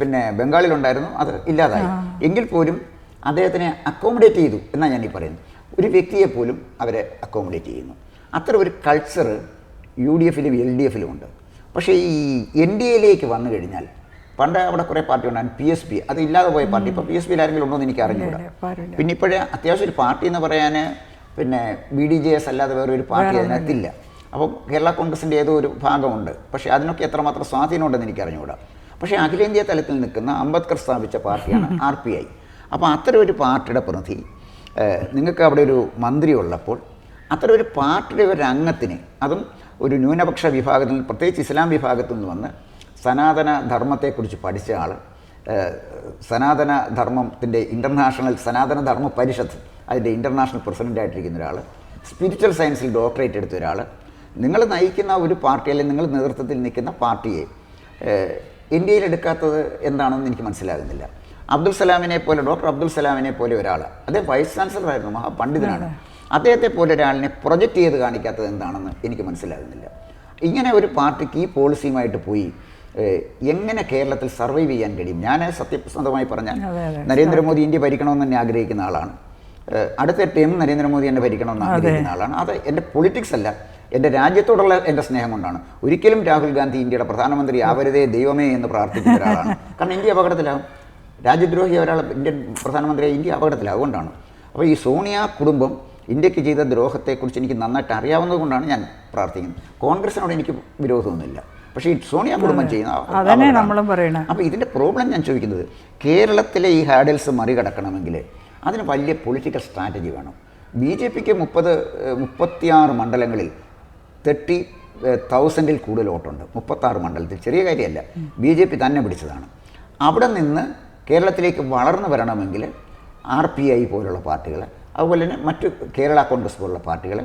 പിന്നെ ബംഗാളിലുണ്ടായിരുന്നു, അത് ഇല്ലാതായി. എങ്കിൽ പോലും അദ്ദേഹത്തിനെ അക്കോമഡേറ്റ് ചെയ്തു എന്നാണ് ഞാൻ ഈ പറയുന്നത്. ഒരു വ്യക്തിയെ പോലും അവരെ അക്കോമഡേറ്റ് ചെയ്യുന്നു. അത്ര ഒരു കൾച്ചർ UDFിലും LDFിലും ഉണ്ട്. പക്ഷേ ഈ NDAയിലേക്ക് വന്നു കഴിഞ്ഞാൽ, പണ്ട് അവിടെ കുറേ പാർട്ടി ഉണ്ടായിരുന്നു. PSP അത് ഇല്ലാതെ പോയ പാർട്ടി. ഇപ്പോൾ PSPയിൽ ആരെങ്കിലും ഉണ്ടോ എന്ന് എനിക്ക് അറിഞ്ഞുകൂടാ. പിന്നെ ഇപ്പോഴേ അത്യാവശ്യം ഒരു പാർട്ടി എന്ന് പറയാൻ പിന്നെ BDJS അല്ലാതെ വേറെ ഒരു പാർട്ടി അതിനകത്തില്ല. അപ്പം കേരള കോൺഗ്രസിൻ്റെ ഏതോ ഒരു ഭാഗമുണ്ട്. പക്ഷേ അതിനൊക്കെ എത്രമാത്രം സ്വാധീനമുണ്ടെന്ന് എനിക്ക് അറിഞ്ഞുകൂടാ. പക്ഷേ അഖിലേന്ത്യാ തലത്തിൽ നിൽക്കുന്ന അംബേദ്കർ സ്ഥാപിച്ച പാർട്ടിയാണ് RPI. അപ്പോൾ അത്തരം ഒരു പാർട്ടിയുടെ പ്രതിനിധി നിങ്ങൾക്ക് അവിടെ ഒരു മന്ത്രി ഉള്ളപ്പോൾ അത്തരം ഒരു പാർട്ടിയുടെ ഒരു അംഗത്തിന്, അതും ഒരു ന്യൂനപക്ഷ വിഭാഗത്തിൽ, പ്രത്യേകിച്ച് ഇസ്ലാം വിഭാഗത്തിൽ നിന്ന് വന്ന് സനാതന ധർമ്മത്തെക്കുറിച്ച് പഠിച്ച ആൾ, സനാതന ധർമ്മത്തിൻ്റെ സനാതന ധർമ്മ പരിഷത്ത് അതിൻ്റെ ഇൻ്റർനാഷണൽ പ്രസിഡൻ്റായിട്ടിരിക്കുന്ന ഒരാൾ, സ്പിരിച്വൽ സയൻസിൽ ഡോക്ടറേറ്റ് എടുത്ത ഒരാൾ, നിങ്ങൾ നയിക്കുന്ന ഒരു പാർട്ടി അല്ലെങ്കിൽ നിങ്ങൾ നേതൃത്വത്തിൽ നിൽക്കുന്ന പാർട്ടിയെ ഇന്ത്യയിൽ എടുക്കാത്തത് എന്താണെന്ന് എനിക്ക് മനസ്സിലാകുന്നില്ല. ഡോക്ടർ അബ്ദുൽ സലാമിനെ പോലെ ഒരാൾ, അദ്ദേഹം വൈസ് ചാൻസലറായിരുന്നു, മഹാപണ്ഡിതനാണ്. അദ്ദേഹത്തെ പോലെ ഒരാളിനെ പ്രൊജക്റ്റ് ചെയ്ത് കാണിക്കാത്തത് എന്താണെന്ന് എനിക്ക് മനസ്സിലാകുന്നില്ല. ഇങ്ങനെ ഒരു പാർട്ടിക്ക് ഈ പോളിസിയുമായിട്ട് പോയി എങ്ങനെ കേരളത്തിൽ സർവൈവ് ചെയ്യാൻ കഴിയും? ഞാൻ സത്യസന്ധമായി പറഞ്ഞാൽ നരേന്ദ്രമോദി ഇന്ത്യ ഭരിക്കണമെന്ന് തന്നെ ആഗ്രഹിക്കുന്ന ആളാണ്. അടുത്ത ടൈം നരേന്ദ്രമോദി എന്നെ ഭരിക്കണമെന്ന് ആഗ്രഹിക്കുന്ന ആളാണ്. അത് എൻ്റെ പൊളിറ്റിക്സ് അല്ല, എൻ്റെ രാജ്യത്തോടുള്ള എൻ്റെ സ്നേഹം കൊണ്ടാണ്. ഒരിക്കലും രാഹുൽ ഗാന്ധി ഇന്ത്യയുടെ പ്രധാനമന്ത്രി ആവരുതേ ദൈവമേ എന്ന് പ്രാർത്ഥിക്കുന്ന ഒരാളാണ്. കാരണം ഇന്ത്യ അപകടത്തിലാകും, രാജ്യദ്രോഹി ഒരാൾ ഇന്ത്യൻ പ്രധാനമന്ത്രിയായി ഇന്ത്യ അപകടത്തിലാകും. അതുകൊണ്ടാണ്. അപ്പോൾ ഈ സോണിയ കുടുംബം ഇന്ത്യക്ക് ചെയ്ത ദ്രോഹത്തെക്കുറിച്ച് എനിക്ക് നന്നായിട്ട് അറിയാവുന്നത് കൊണ്ടാണ് ഞാൻ പ്രാർത്ഥിക്കുന്നത്. കോൺഗ്രസിനോട് എനിക്ക് വിരോധമൊന്നുമില്ല, പക്ഷേ ഈ സോണിയ കുടുംബം ചെയ്യുന്ന അപ്പോൾ ഇതിൻ്റെ പ്രോബ്ലം ഞാൻ ചോദിക്കുന്നത്, കേരളത്തിലെ ഈ ഹാഡിൽസ് മറികടക്കണമെങ്കിൽ അതിന് വലിയ പൊളിറ്റിക്കൽ സ്ട്രാറ്റജി വേണം. BJPക്ക് 36 മണ്ഡലങ്ങളിൽ 30,000-ൽ കൂടുതൽ വോട്ടുണ്ട്. 36 മണ്ഡലത്തിൽ ചെറിയ കാര്യമല്ല, BJP തന്നെ പിടിച്ചതാണ്. അവിടെ നിന്ന് കേരളത്തിലേക്ക് വളർന്നു വരണമെങ്കിൽ RPI പോലുള്ള പാർട്ടികൾ, അതുപോലെ തന്നെ മറ്റു കേരള കോൺഗ്രസ് പോലുള്ള പാർട്ടികൾ,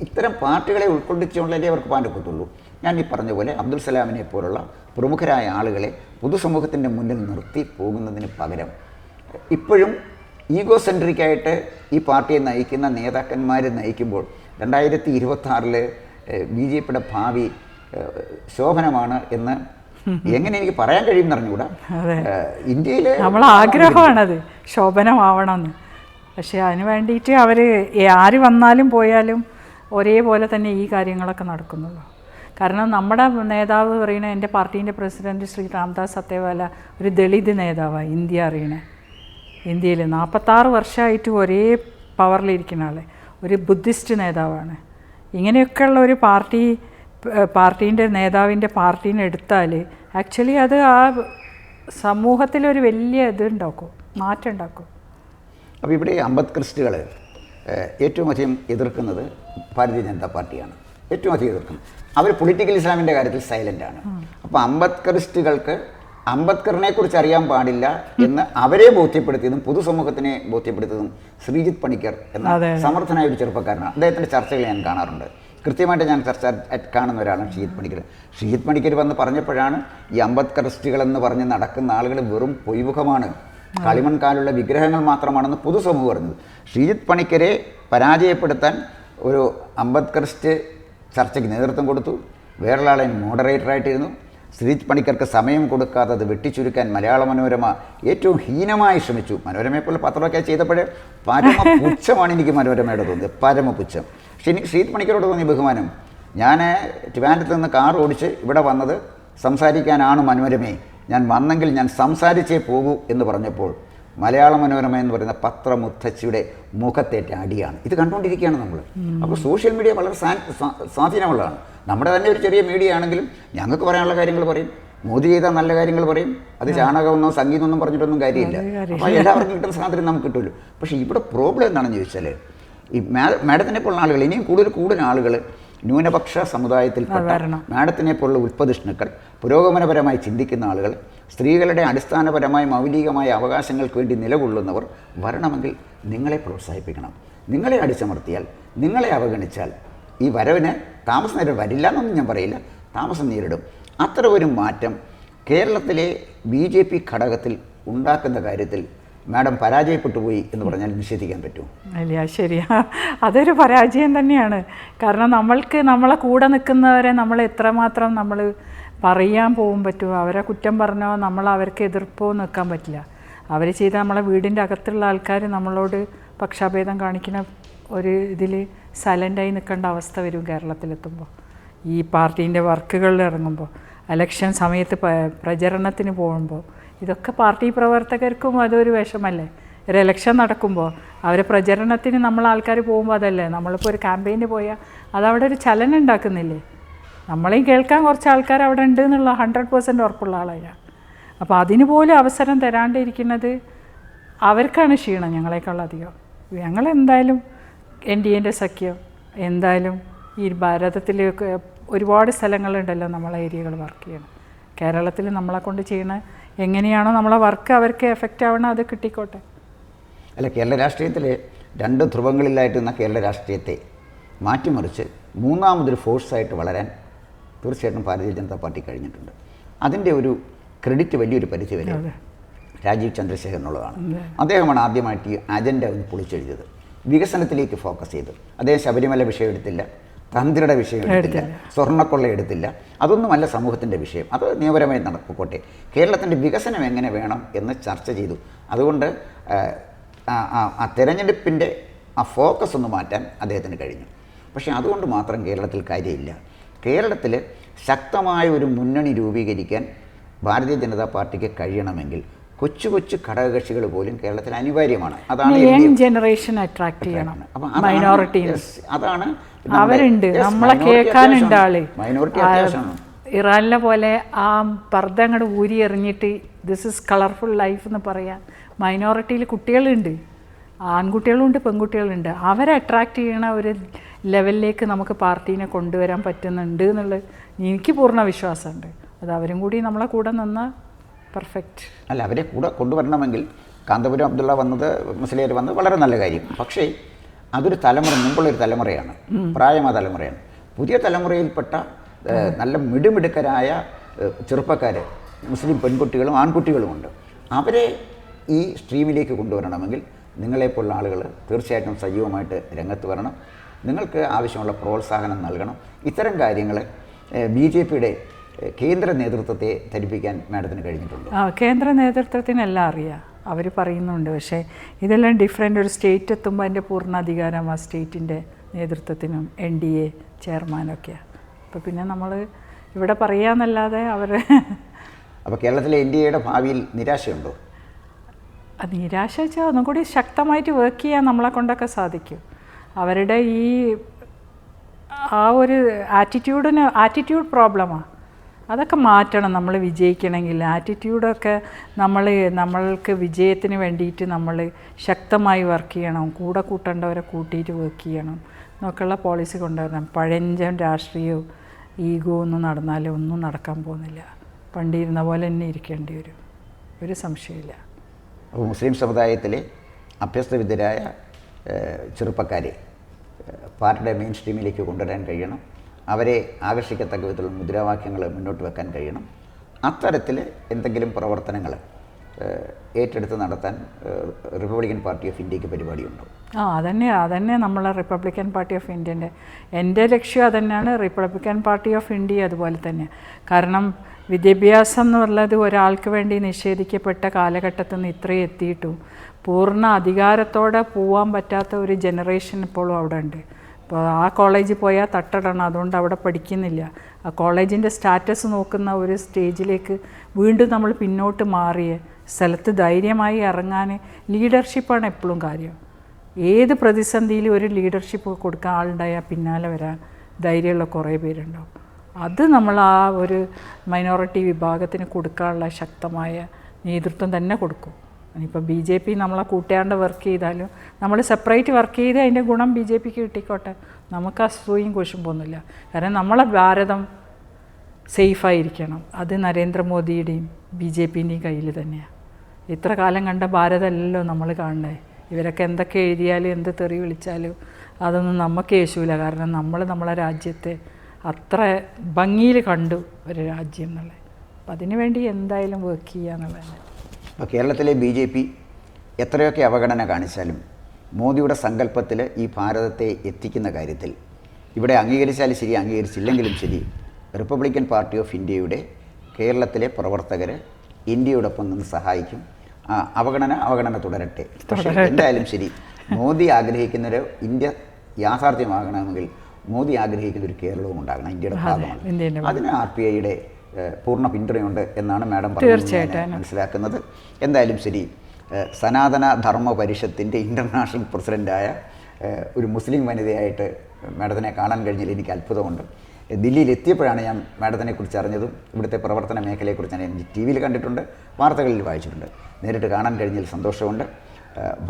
ഇത്തരം പാർട്ടികളെ ഉൾക്കൊള്ളിച്ചുകൊണ്ടല്ലേ അവർക്ക് പാൻഡൊക്കത്തുള്ളൂ. ഞാൻ ഈ പറഞ്ഞ പോലെ അബ്ദുൽ സലാമിനെ പോലുള്ള പ്രമുഖരായ ആളുകളെ പൊതുസമൂഹത്തിൻ്റെ മുന്നിൽ നിർത്തി പോകുന്നതിന് പകരം ഇപ്പോഴും ഈഗോ സെൻട്രിക്കായിട്ട് ഈ പാർട്ടിയെ നയിക്കുന്ന നേതാക്കന്മാർ നയിക്കുമ്പോൾ 2026 BJPയുടെ ഭാവി ശോഭനമാണ് എന്ന് എങ്ങനെ എനിക്ക് പറയാൻ കഴിയും എന്നറിഞ്ഞുകൂടാ. ഇന്ത്യയിൽ നമ്മളെ ആഗ്രഹമാണത് ശോഭനമാവണമെന്ന്. പക്ഷേ അതിന് വേണ്ടിയിട്ട് അവർ ആര് വന്നാലും പോയാലും ഒരേപോലെ തന്നെ ഈ കാര്യങ്ങളൊക്കെ നടക്കുന്നുള്ളൂ. കാരണം നമ്മുടെ നേതാവ് പറയുന്നത്, എൻ്റെ പാർട്ടീൻ്റെ പ്രസിഡൻറ്റ് ശ്രീ രാംദാസ് അത്തേവാല ഒരു ദളിത് നേതാവാണ് ഇന്ത്യ അറിയണേ. ഇന്ത്യയിൽ 46 വർഷമായിട്ട് ഒരേ പവറിലിരിക്കുന്ന ആൾ ഒരു ബുദ്ധിസ്റ്റ് നേതാവാണ്. ഇങ്ങനെയൊക്കെയുള്ള ഒരു പാർട്ടീൻ്റെ നേതാവിൻ്റെ പാർട്ടീനെ എടുത്താൽ ആക്ച്വലി അത് ആ സമൂഹത്തിലൊരു വലിയ ഇതുണ്ടാക്കും, മാറ്റം ഉണ്ടാക്കും. അപ്പോൾ ഇവിടെ അംബേദ്കറിസ്റ്റുകൾ ഏറ്റവും അധികം എതിർക്കുന്നത് ഭാരതീയ ജനതാ പാർട്ടിയാണ്. ഏറ്റവും അധികം എതിർക്കുന്നത് അവർ പൊളിറ്റിക്കൽ ഇസ്ലാമിൻ്റെ കാര്യത്തിൽ സൈലൻ്റാണ്. അപ്പോൾ അംബേദ്കറിസ്റ്റുകൾക്ക് അംബേദ്കറിനെ കുറിച്ച് അറിയാൻ പാടില്ല എന്ന് അവരെ ബോധ്യപ്പെടുത്തിയതും പൊതുസമൂഹത്തിനെ ബോധ്യപ്പെടുത്തിയതും ശ്രീജിത്ത് പണിക്കർ എന്ന സമർത്ഥനായ ഒരു ചെറുപ്പക്കാരനാണ്. അദ്ദേഹത്തിൻ്റെ ചർച്ചകൾ ഞാൻ കാണാറുണ്ട്. കൃത്യമായിട്ട് ഞാൻ കാണുന്ന ഒരാളാണ് ശ്രീജിത്ത് പണിക്കർ വന്ന് പറഞ്ഞപ്പോഴാണ് ഈ അംബേദ്കറിസ്റ്റുകളെന്ന് പറഞ്ഞ് നടക്കുന്ന ആളുകൾ വെറും പൊയ്മുഖമാണ്, കളിമൺകാലുള്ള വിഗ്രഹങ്ങൾ മാത്രമാണെന്ന് പൊതുസമൂഹം പറഞ്ഞത്. ശ്രീജിത്ത് പണിക്കരെ പരാജയപ്പെടുത്താൻ ഒരു അംബേദ്കറിസ്റ്റ് ചർച്ചയ്ക്ക് നേതൃത്വം കൊടുത്തു. വേറൊരാളെ മോഡറേറ്ററായിട്ടിരുന്നു. ശ്രീജിത്ത് പണിക്കർക്ക് സമയം കൊടുക്കാതെ അത് വെട്ടിച്ചുരുക്കാൻ മലയാള മനോരമ ഏറ്റവും ഹീനമായി ശ്രമിച്ചു. മനോരമയെപ്പോലെ പത്രമൊക്കെ ചെയ്തപ്പോഴേ പരമപുച്ഛമാണ് എനിക്ക് മനോരമയോട് തോന്നിയത്, പരമപുച്ഛം. പക്ഷേ എനിക്ക് ശ്രീജിത്ത് പണിക്കരോട് തോന്നിയ ബഹുമാനം, ഞാൻ ട്രിവാൻഡ്രത്ത് നിന്ന് കാർ ഓടിച്ച് ഇവിടെ വന്നത് സംസാരിക്കാനാണ് മനോരമയെ, ഞാൻ വന്നെങ്കിൽ ഞാൻ സംസാരിച്ചേ പോകൂ എന്ന് പറഞ്ഞപ്പോൾ മലയാള മനോരമ എന്ന് പറയുന്ന പത്രമുത്തച്ഛിയുടെ മുഖത്തേറ്റ അടിയാണ്. ഇത് കണ്ടുകൊണ്ടിരിക്കുകയാണ് നമ്മൾ. അപ്പോൾ സോഷ്യൽ മീഡിയ വളരെ സ്വാധീനമുള്ളതാണ്. നമ്മുടെ തന്നെ ഒരു ചെറിയ മീഡിയ ആണെങ്കിലും ഞങ്ങൾക്ക് പറയാനുള്ള കാര്യങ്ങൾ പറയും, മോദി ചെയ്ത നല്ല കാര്യങ്ങൾ പറയും. അത് ചാണകമൊന്നോ സംഗീതമൊന്നും പറഞ്ഞിട്ടൊന്നും കാര്യമില്ല. അപ്പോൾ എല്ലാവർക്കും കിട്ടുന്ന സ്വാതന്ത്ര്യം നമുക്ക് കിട്ടുമല്ലോ. പക്ഷേ ഇവിടെ പ്രോബ്ലം എന്താണെന്ന് ചോദിച്ചാൽ, ഈ മാഡത്തിനെ പോലുള്ള ആളുകൾ, ഇനിയും കൂടുതൽ ആളുകൾ ന്യൂനപക്ഷ സമുദായത്തിൽപ്പെട്ട മാഡത്തിനെ പോലുള്ള ഉൽപ്പതിഷ്ണുക്കൾ, പുരോഗമനപരമായി ചിന്തിക്കുന്ന ആളുകൾ, സ്ത്രീകളുടെ അടിസ്ഥാനപരമായ മൗലികമായ അവകാശങ്ങൾക്ക് വേണ്ടി നിലകൊള്ളുന്നവർ വരണമെങ്കിൽ നിങ്ങളെ പ്രോത്സാഹിപ്പിക്കണം. നിങ്ങളെ അടിച്ചമർത്തിയാൽ, നിങ്ങളെ അവഗണിച്ചാൽ ഈ വരവിന് താമസം നേരിടും. വരില്ല എന്നൊന്നും ഞാൻ പറയില്ല, താമസം നേരിടും. അത്ര ഒരു മാറ്റം കേരളത്തിലെ BJP ഘടകത്തിൽ ഉണ്ടാക്കുന്ന കാര്യത്തിൽ മാഡം പരാജയപ്പെട്ടു പോയി എന്ന് പറഞ്ഞാൽ നിഷേധിക്കാൻ പറ്റുമോ? അല്ല, ശരിയാ, അതൊരു പരാജയം തന്നെയാണ്. കാരണം നമ്മളെ കൂടെ നിൽക്കുന്നവരെ നമ്മൾ എത്രമാത്രം നമ്മൾ പറയാൻ പോകും പറ്റുമോ? അവരെ കുറ്റം പറഞ്ഞോ നമ്മൾ അവർക്ക് എതിർപ്പോ നിൽക്കാൻ പറ്റില്ല. അവർ ചെയ്ത നമ്മളെ വീടിൻ്റെ അകത്തുള്ള ആൾക്കാർ നമ്മളോട് പക്ഷാഭേദം കാണിക്കുന്ന ഒരു ഇതിൽ സൈലൻ്റായി നിൽക്കേണ്ട അവസ്ഥ വരും കേരളത്തിലെത്തുമ്പോൾ. ഈ പാർട്ടീൻ്റെ വർക്കുകളിൽ ഇറങ്ങുമ്പോൾ, ഇലക്ഷൻ സമയത്ത് പ്രചരണത്തിന് പോകുമ്പോൾ, ഇതൊക്കെ പാർട്ടി പ്രവർത്തകർക്കും അതൊരു വിഷമല്ലേ? ഒരു ഇലക്ഷൻ നടക്കുമ്പോൾ അവരെ പ്രചരണത്തിന് നമ്മൾ ആൾക്കാർ പോകുമ്പോൾ അതല്ലേ, നമ്മളിപ്പോൾ ഒരു ക്യാമ്പയിന് പോയാൽ അതവിടെ ഒരു ചലനം ഉണ്ടാക്കുന്നില്ലേ? നമ്മളെയും കേൾക്കാൻ കുറച്ച് ആൾക്കാർ അവിടെ ഉണ്ട് എന്നുള്ള 100% ഉറപ്പുള്ള ആളാണ്. അപ്പോൾ അതിന് പോലും അവസരം തരാണ്ടിരിക്കുന്നത് അവർക്കാണ് ക്ഷീണം ഞങ്ങളെക്കാളധികം. ഞങ്ങളെന്തായാലും NDAൻ്റെ സഖ്യം എന്തായാലും ഈ ഭാരതത്തിലൊക്കെ ഒരുപാട് സ്ഥലങ്ങളുണ്ടല്ലോ നമ്മളെ ഏരിയകൾ വർക്ക് ചെയ്യണം. കേരളത്തിൽ നമ്മളെ കൊണ്ട് ചെയ്യണ എങ്ങനെയാണോ നമ്മളെ വർക്ക് അവർക്ക് എഫക്റ്റ് ആവണം, അത് കിട്ടിക്കോട്ടെ. അല്ല, കേരള രാഷ്ട്രീയത്തിലെ 2 ധ്രുവങ്ങളിലായിരുന്ന കേരള രാഷ്ട്രീയത്തെ മാറ്റിമറിച്ച് മൂന്നാമതൊരു ഫോഴ്സായിട്ട് വളരാൻ തീർച്ചയായിട്ടും ഭാരതീയ ജനതാ പാർട്ടി കഴിഞ്ഞിട്ടുണ്ട്. അതിൻ്റെ ഒരു ക്രെഡിറ്റ് വലിയൊരു പരിധി വരെ രാജീവ് ചന്ദ്രശേഖരനുള്ളതാണ്. അദ്ദേഹമാണ് ആദ്യമായിട്ട് ഈ അജണ്ട ഒന്ന് പൊളിച്ചെഴുതിയത്. വികസനത്തിലേക്ക് ഫോക്കസ് ചെയ്തു. അദ്ദേഹം ശബരിമല വിഷയം എടുത്തില്ല, തന്ത്രിയുടെ വിഷയം എടുത്തില്ല, സ്വർണ്ണക്കൊള്ള എടുത്തില്ല. അതൊന്നുമല്ല സമൂഹത്തിൻ്റെ വിഷയം, അത് നിയമപരമായി നടക്കട്ടെ. കേരളത്തിൻ്റെ വികസനം എങ്ങനെ വേണം എന്ന് ചർച്ച ചെയ്തു. അതുകൊണ്ട് ആ തെരഞ്ഞെടുപ്പിൻ്റെ ആ ഫോക്കസ് ഒന്ന് മാറ്റാൻ അദ്ദേഹത്തിന് കഴിഞ്ഞു. പക്ഷേ അതുകൊണ്ട് മാത്രം കേരളത്തിൽ കാര്യമില്ല. കേരളത്തിൽ ശക്തമായ ഒരു മുന്നണി രൂപീകരിക്കാൻ ഭാരതീയ ജനതാ പാർട്ടിക്ക് കഴിയണമെങ്കിൽ കൊച്ചു കൊച്ചു ഘടകകക്ഷികൾ പോലും കേരളത്തിൽ അനിവാര്യമാണ്. അതാണ് ജനറേഷൻ അട്രാക്ട് ചെയ്യണം. മൈനോറിറ്റി, അതാണ് അവരുണ്ട്, നമ്മളെ കേൾക്കാനുണ്ട് ആള്. മൈനോറിറ്റി അത്യാവശ്യമാണ്. ഇറാനിലെ പോലെ ആ പർദ്ദ അങ്ങോട്ട് ഊരി എറിഞ്ഞിട്ട് ദിസ് ഇസ് കളർഫുൾ ലൈഫ് എന്ന് പറയാൻ മൈനോറിറ്റിയിൽ കുട്ടികളുണ്ട്, ആൺകുട്ടികളുണ്ട്, പെൺകുട്ടികളുണ്ട്. അവരെ അട്രാക്റ്റ് ചെയ്യണ ഒരു ലെവലിലേക്ക് നമുക്ക് പാർട്ടീനെ കൊണ്ടുവരാൻ പറ്റുന്നുണ്ട് എന്നുള്ളത് എനിക്ക് പൂർണ്ണ വിശ്വാസമുണ്ട്. അത് അവരും കൂടി നമ്മളെ കൂടെ നിന്നാൽ പെർഫെക്റ്റ്. അല്ല, അവരെ കൂടെ കൊണ്ടുവരണമെങ്കിൽ കാന്തപുരം അബ്ദുള്ള വന്നത്, മുസ്ലിയാർ വന്നത് വളരെ നല്ല കാര്യം. പക്ഷേ അതൊരു തലമുറ, മുമ്പുള്ളൊരു തലമുറയാണ്, പ്രായമായ തലമുറയാണ്. പുതിയ തലമുറയിൽപ്പെട്ട നല്ല മിടുമിടുക്കരായ ചെറുപ്പക്കാർ, മുസ്ലിം പെൺകുട്ടികളും ആൺകുട്ടികളുമുണ്ട്. അവരെ ഈ സ്ട്രീമിലേക്ക് കൊണ്ടുവരണമെങ്കിൽ നിങ്ങളെപ്പോലുള്ള ആളുകൾ തീർച്ചയായിട്ടും സജീവമായിട്ട് രംഗത്ത് വരണം. നിങ്ങൾക്ക് ആവശ്യമുള്ള പ്രോത്സാഹനം നൽകണം. ഇത്തരം കാര്യങ്ങൾ BJPയുടെ കേന്ദ്ര നേതൃത്വത്തെ ധരിപ്പിക്കാൻ മാഡത്തിന് കഴിഞ്ഞിട്ടുണ്ട്. കേന്ദ്ര നേതൃത്വത്തിനെല്ലാം അറിയാം, അവർ പറയുന്നുണ്ട്. പക്ഷേ ഇതെല്ലാം ഡിഫറെൻ്റ്. ഒരു സ്റ്റേറ്റ് എത്തുമ്പോൾ അതിൻ്റെ പൂർണ്ണ അധികാരം ആ സ്റ്റേറ്റിൻ്റെ നേതൃത്വത്തിനും NDA ചെയർമാനൊക്കെയാണ്. അപ്പോൾ പിന്നെ നമ്മൾ ഇവിടെ പറയാമെന്നല്ലാതെ അവർ അപ്പോൾ കേരളത്തിലെ NDAയുടെ ഭാവിയിൽ നിരാശയുണ്ടോ? നിരാശ വെച്ചാൽ ഒന്നും കൂടി ശക്തമായിട്ട് വർക്ക് ചെയ്യാൻ നമ്മളെ കൊണ്ടൊക്കെ സാധിക്കും. അവരുടെ ഈ ആ ഒരു ആറ്റിറ്റ്യൂഡ് പ്രോബ്ലമാണ്. അതൊക്കെ മാറ്റണം നമ്മൾ വിജയിക്കണമെങ്കിൽ. ആറ്റിറ്റ്യൂഡൊക്കെ നമ്മൾക്ക് വിജയത്തിന് വേണ്ടിയിട്ട് നമ്മൾ ശക്തമായി വർക്ക് ചെയ്യണം. കൂടെ കൂട്ടേണ്ടവരെ കൂട്ടിയിട്ട് വർക്ക് ചെയ്യണം എന്നൊക്കെയുള്ള പോളിസി കൊണ്ടുവരണം. പഴഞ്ചൻ രാഷ്ട്രീയവും ഈഗോ ഒന്നും നടന്നാലും ഒന്നും നടക്കാൻ പോകുന്നില്ല. പണ്ടിരുന്ന പോലെ തന്നെ ഇരിക്കേണ്ടി വരും, ഒരു സംശയമില്ല. അപ്പോൾ മുസ്ലിം സമുദായത്തിലെ അഭ്യസ്തവിദ്യരായ ചെറുപ്പക്കാരെ പാർട്ടിയുടെ മെയിൻ സ്ട്രീമിലേക്ക് കൊണ്ടുവരാൻ കഴിയണം. അവരെ ആകർഷിക്കത്തക്ക വിധത്തിലുള്ള മുദ്രാവാക്യങ്ങൾ മുന്നോട്ട് വെക്കാൻ കഴിയണം. അത്തരത്തിൽ എന്തെങ്കിലും പ്രവർത്തനങ്ങൾ ഏറ്റെടുത്ത് നടത്താൻ റിപ്പബ്ലിക്കൻ പാർട്ടി ഓഫ് ഇന്ത്യക്ക് പരിപാടിയുണ്ടോ? അതന്നെ നമ്മളെ റിപ്പബ്ലിക്കൻ പാർട്ടി ഓഫ് ഇന്ത്യൻ്റെ എൻ്റെ ലക്ഷ്യം അതന്നെയാണ്. റിപ്പബ്ലിക്കൻ പാർട്ടി ഓഫ് ഇന്ത്യ അതുപോലെ തന്നെ. കാരണം വിദ്യാഭ്യാസം എന്നുള്ളത് ഒരാൾക്ക് വേണ്ടി നിഷേധിക്കപ്പെട്ട കാലഘട്ടത്തിൽ നിന്ന് ഇത്രയും എത്തിയിട്ടും പൂർണ്ണ അധികാരത്തോടെ പോകാൻ പറ്റാത്ത ഒരു ജനറേഷൻ ഇപ്പോഴും അവിടെ ഉണ്ട്. ഇപ്പോൾ ആ കോളേജിൽ പോയാൽ തട്ടിടണം, അതുകൊണ്ട് അവിടെ പഠിക്കുന്നില്ല. ആ കോളേജിൻ്റെ സ്റ്റാറ്റസ് നോക്കുന്ന ഒരു സ്റ്റേജിലേക്ക് വീണ്ടും നമ്മൾ പിന്നോട്ട് മാറിയ സ്ഥലത്ത് ധൈര്യമായി ഇറങ്ങാൻ ലീഡർഷിപ്പാണ് എപ്പോഴും കാര്യം. ഏത് പ്രതിസന്ധിയിലും ഒരു ലീഡർഷിപ്പ് കൊടുക്കാൻ ആളുണ്ടായാൽ പിന്നാലെ വരാൻ ധൈര്യമുള്ള കുറേ പേരുണ്ടാവും. അത് നമ്മൾ ആ ഒരു മൈനോറിറ്റി വിഭാഗത്തിന് കൊടുക്കാനുള്ള ശക്തമായ നേതൃത്വം തന്നെ കൊടുക്കും. ഇനിയിപ്പോൾ BJP നമ്മളെ കൂട്ടാണ്ട് വർക്ക് ചെയ്താലും നമ്മൾ സെപ്പറേറ്റ് വർക്ക് ചെയ്ത് അതിൻ്റെ ഗുണം BJPക്ക് കിട്ടിക്കോട്ടെ, നമുക്ക് അസൂയും കുശുമ്പൊന്നുമില്ല. കാരണം നമ്മളെ ഭാരതം സേഫായിരിക്കണം. അത് നരേന്ദ്രമോദിയുടെയും BJPൻ്റെയും കയ്യിൽ തന്നെയാണ്. ഇത്ര കാലം കണ്ട ഭാരതമല്ലല്ലോ നമ്മൾ കാണണേ. ഇവരൊക്കെ എന്തൊക്കെ എഴുതിയാലും എന്ത് തെറി വിളിച്ചാലും അതൊന്നും നമുക്ക് യേശൂല. കാരണം നമ്മളെ രാജ്യത്തെ അത്ര ഭംഗിയിൽ കണ്ടു ഒരു രാജ്യം എന്നുള്ളത്. അപ്പം അതിനു വേണ്ടി എന്തായാലും വർക്ക് ചെയ്യുക എന്നുള്ളതാണ്. അപ്പോൾ കേരളത്തിലെ BJP എത്രയൊക്കെ അവഗണന കാണിച്ചാലും മോദിയുടെ സങ്കല്പത്തിൽ ഈ ഭാരതത്തെ എത്തിക്കുന്ന കാര്യത്തിൽ ഇവിടെ അംഗീകരിച്ചാലും ശരി, അംഗീകരിച്ചില്ലെങ്കിലും ശരി, റിപ്പബ്ലിക്കൻ പാർട്ടി ഓഫ് ഇന്ത്യയുടെ കേരളത്തിലെ പ്രവർത്തകർ ഇന്ത്യയോടൊപ്പം നിന്ന് സഹായിക്കും. അവഗണന തുടരട്ടെ. പക്ഷേ എന്തായാലും ശരി, മോദി ആഗ്രഹിക്കുന്നൊരു ഇന്ത്യ യാഥാർത്ഥ്യമാകണമെങ്കിൽ മോദി ആഗ്രഹിക്കുന്ന ഒരു കേരളവും ഉണ്ടാകണം, ഇന്ത്യയുടെ ഭാഗമാണ്. അതിന് RPIയുടെ പൂർണ്ണ പിന്തുണയുണ്ട് എന്നാണ് മാഡം പറഞ്ഞത് മനസ്സിലാക്കുന്നത്. എന്തായാലും ശരി, സനാതന ധർമ്മ പരിഷത്തിൻ്റെ ഇൻ്റർനാഷണൽ പ്രസിഡൻ്റായ ഒരു മുസ്ലിം വനിതയായിട്ട് മാഡത്തിനെ കാണാൻ കഴിഞ്ഞതിൽ എനിക്ക് അത്ഭുതമുണ്ട്. ദില്ലിയിൽ എത്തിയപ്പോഴാണ് ഞാൻ മാഡത്തിനെ കുറിച്ച് അറിഞ്ഞതും ഇവിടുത്തെ പ്രവർത്തന മേഖലയെക്കുറിച്ച് ഞാൻ TV യിൽ കണ്ടിട്ടുണ്ട്, വാർത്തകളിൽ വായിച്ചിട്ടുണ്ട്. നേരിട്ട് കാണാൻ കഴിഞ്ഞതിൽ സന്തോഷമുണ്ട്.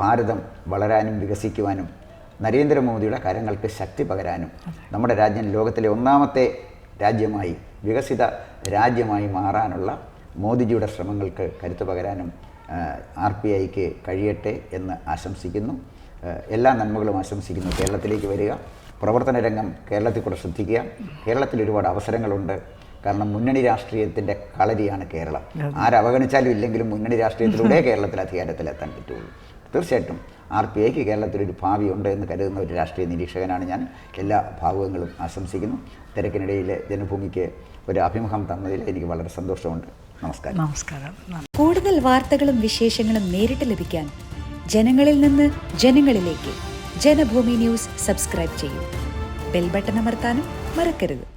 ഭാരതം വളരാനും വികസിക്കുവാനും നരേന്ദ്രമോദിയുടെ കരങ്ങൾക്ക് ശക്തി പകരാനും നമ്മുടെ രാജ്യം ലോകത്തിലെ ഒന്നാമത്തെ രാജ്യമായി, വികസിത രാജ്യമായി മാറാനുള്ള മോദിജിയുടെ ശ്രമങ്ങൾക്ക് കരുത്ത് പകരാനും RPIക്ക് കഴിയട്ടെ എന്ന് ആശംസിക്കുന്നു. എല്ലാ നന്മകളും ആശംസിക്കുന്നു. കേരളത്തിലേക്ക് വരിക, പ്രവർത്തന രംഗം കേരളത്തിൽ കൂടെ ശ്രദ്ധിക്കുക. കേരളത്തിൽ ഒരുപാട് അവസരങ്ങളുണ്ട്. കാരണം മുന്നണി രാഷ്ട്രീയത്തിൻ്റെ കളരിയാണ് കേരളം. ആരവഗണിച്ചാലും ഇല്ലെങ്കിലും മുന്നണി രാഷ്ട്രീയത്തിലൂടെ കേരളത്തിൽ അധികാരത്തിലെത്താൻ പറ്റുള്ളൂ. തീർച്ചയായിട്ടും RPIക്ക് കേരളത്തിലൊരു ഭാവിയുണ്ട് എന്ന് കരുതുന്ന ഒരു രാഷ്ട്രീയ നിരീക്ഷകനാണ് ഞാൻ. എല്ലാ ഭാവുകങ്ങളും ആശംസിക്കുന്നു. തിരക്കിനിടയിൽ ജനഭൂമിക്ക് ഒരു അഭിമുഖം തന്നതിൽ എനിക്ക് വളരെ സന്തോഷമുണ്ട്. നമസ്കാരം. നമസ്കാരം. കൂടുതൽ വാർത്തകളും വിശേഷങ്ങളും നേരിട്ട് ലഭിക്കാൻ ജനങ്ങളിൽ നിന്ന് ജനങ്ങളിലേക്ക് ജനഭൂമി ന്യൂസ് സബ്സ്ക്രൈബ് ചെയ്യൂ. ബെൽ ബട്ടൺ അമർത്താനും മറക്കരുത്.